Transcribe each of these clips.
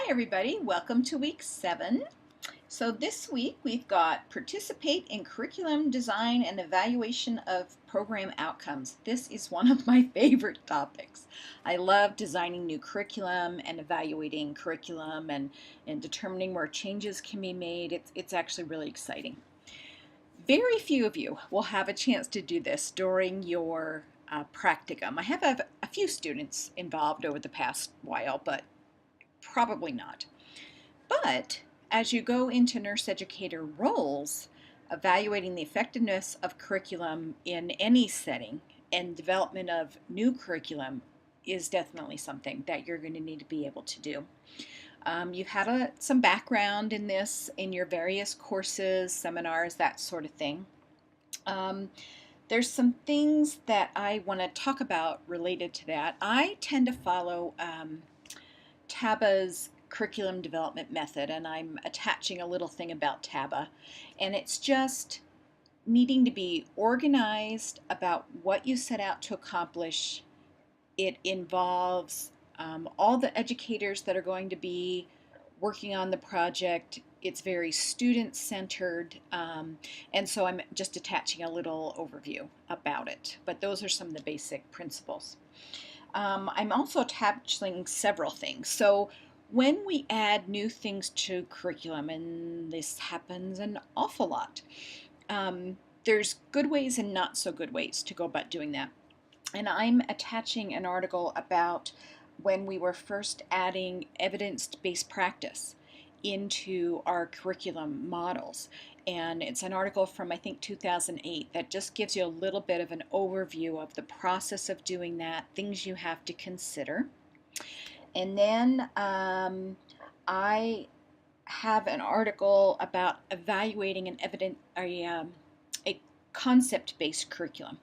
Hi everybody, welcome to week 7. So this week we've got participate in curriculum design and evaluation of program outcomes. This is one of my favorite topics. I love designing new curriculum and evaluating curriculum and determining where changes can be made. It's actually really exciting. Very few of you will have a chance to do this during your practicum. I have a few students involved over the past while, but probably not. But as you go into nurse educator roles, evaluating the effectiveness of curriculum in any setting and development of new curriculum is definitely something that you're going to need to be able to do. You've had some background in this in your various courses, seminars, that sort of thing. There's some things that I want to talk about related to that. I tend to follow TABA's curriculum development method, and I'm attaching a little thing about TABA, and it's just needing to be organized about what you set out to accomplish. It involves all the educators that are going to be working on the project. It's very student-centered, and so I'm just attaching a little overview about it, but those are some of the basic principles. I'm also attaching several things. So when we add new things to curriculum, and this happens an awful lot, there's good ways and not so good ways to go about doing that. And I'm attaching an article about when we were first adding evidence-based practice into our curriculum models. And it's an article from, I think, 2008 that just gives you a little bit of an overview of the process of doing that, things you have to consider. And then I have an article about evaluating a concept-based curriculum.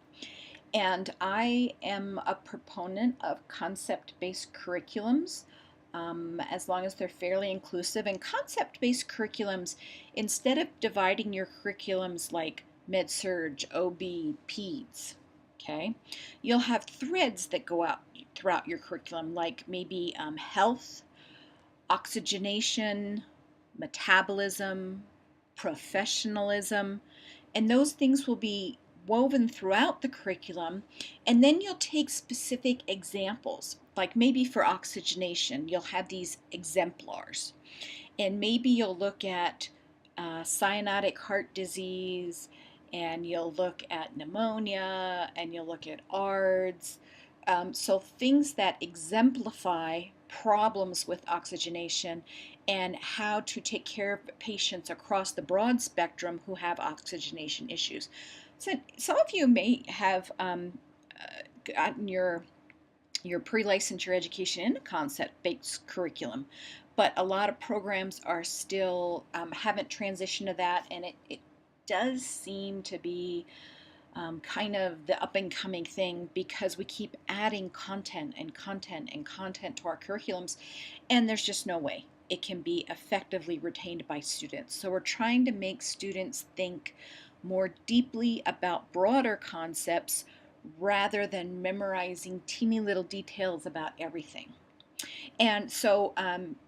And I am a proponent of concept-based curriculums, as long as they're fairly inclusive. And concept-based curriculums, instead of dividing your curriculums like Med-Surg, OB, Peds, okay, you'll have threads that go out throughout your curriculum, like maybe health, oxygenation, metabolism, professionalism, and those things will be woven throughout the curriculum. And then you'll take specific examples, like maybe for oxygenation you'll have these exemplars, and maybe you'll look at cyanotic heart disease, and you'll look at pneumonia, and you'll look at ARDS. So things that exemplify problems with oxygenation and how to take care of patients across the broad spectrum who have oxygenation issues. So some of you may have gotten your pre-licensure education in a concept-based curriculum, but a lot of programs are still haven't transitioned to that, and it does seem to be kind of the up-and-coming thing, because we keep adding content and content and content to our curriculums, and there's just no way it can be effectively retained by students. So we're trying to make students think more deeply about broader concepts rather than memorizing teeny little details about everything. And so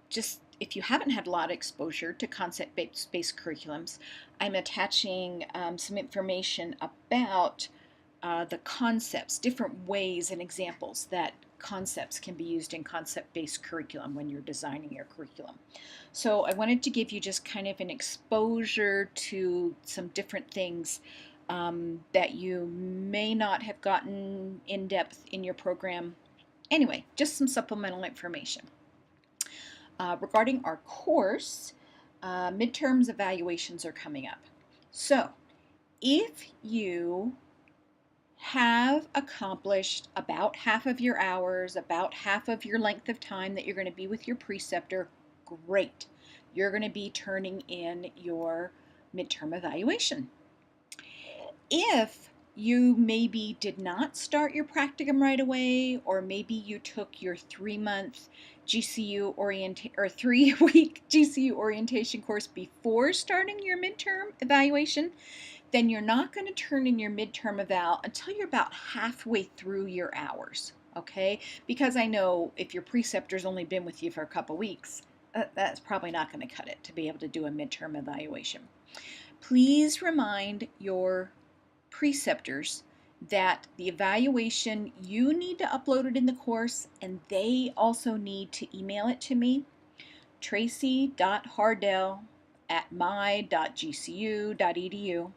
just if you haven't had a lot of exposure to concept-based curriculums, I'm attaching some information about the concepts, different ways and examples that concepts can be used in concept-based curriculum when you're designing your curriculum. So I wanted to give you just kind of an exposure to some different things that you may not have gotten in depth in your program. Anyway, just some supplemental information. Regarding our course, midterms evaluations are coming up. So if you have accomplished about half of your hours, about half of your length of time that you're going to be with your preceptor, great. You're going to be turning in your midterm evaluation. If you maybe did not start your practicum right away, or maybe you took your 3-month GCU or 3-week GCU orientation course before starting your midterm evaluation, then you're not going to turn in your midterm eval until you're about halfway through your hours, okay? Because I know if your preceptor's only been with you for a couple weeks, that's probably not going to cut it to be able to do a midterm evaluation. Please remind your preceptors that the evaluation, you need to upload it in the course, and they also need to email it to me, tracy.hardell@my.gcu.edu.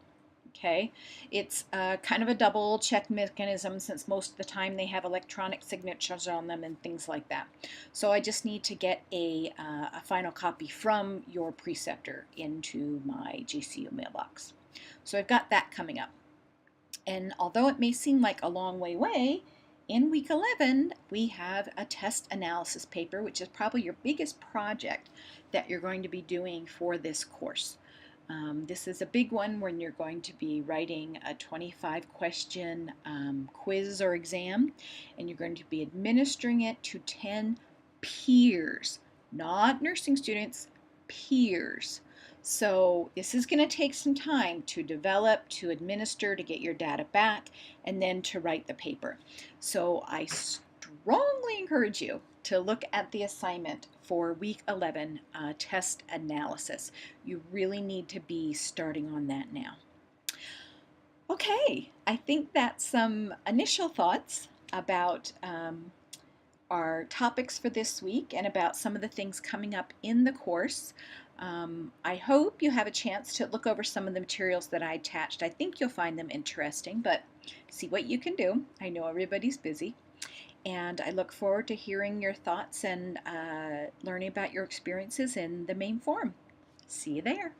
Okay, it's kind of a double check mechanism since most of the time they have electronic signatures on them and things like that. So I just need to get a final copy from your preceptor into my GCU mailbox. So I've got that coming up. And although it may seem like a long way away, in week 11 we have a test analysis paper, which is probably your biggest project that you're going to be doing for this course. This is a big one when you're going to be writing a 25 question quiz or exam, and you're going to be administering it to 10 peers, not nursing students, peers. So this is going to take some time to develop, to administer, to get your data back, and then to write the paper. So I strongly encourage you to look at the assignment for week 11 test analysis. You really need to be starting on that now. Okay, I think that's some initial thoughts about our topics for this week and about some of the things coming up in the course. I hope you have a chance to look over some of the materials that I attached. I think you'll find them interesting, but see what you can do. I know everybody's busy. And I look forward to hearing your thoughts and learning about your experiences in the main forum. See you there.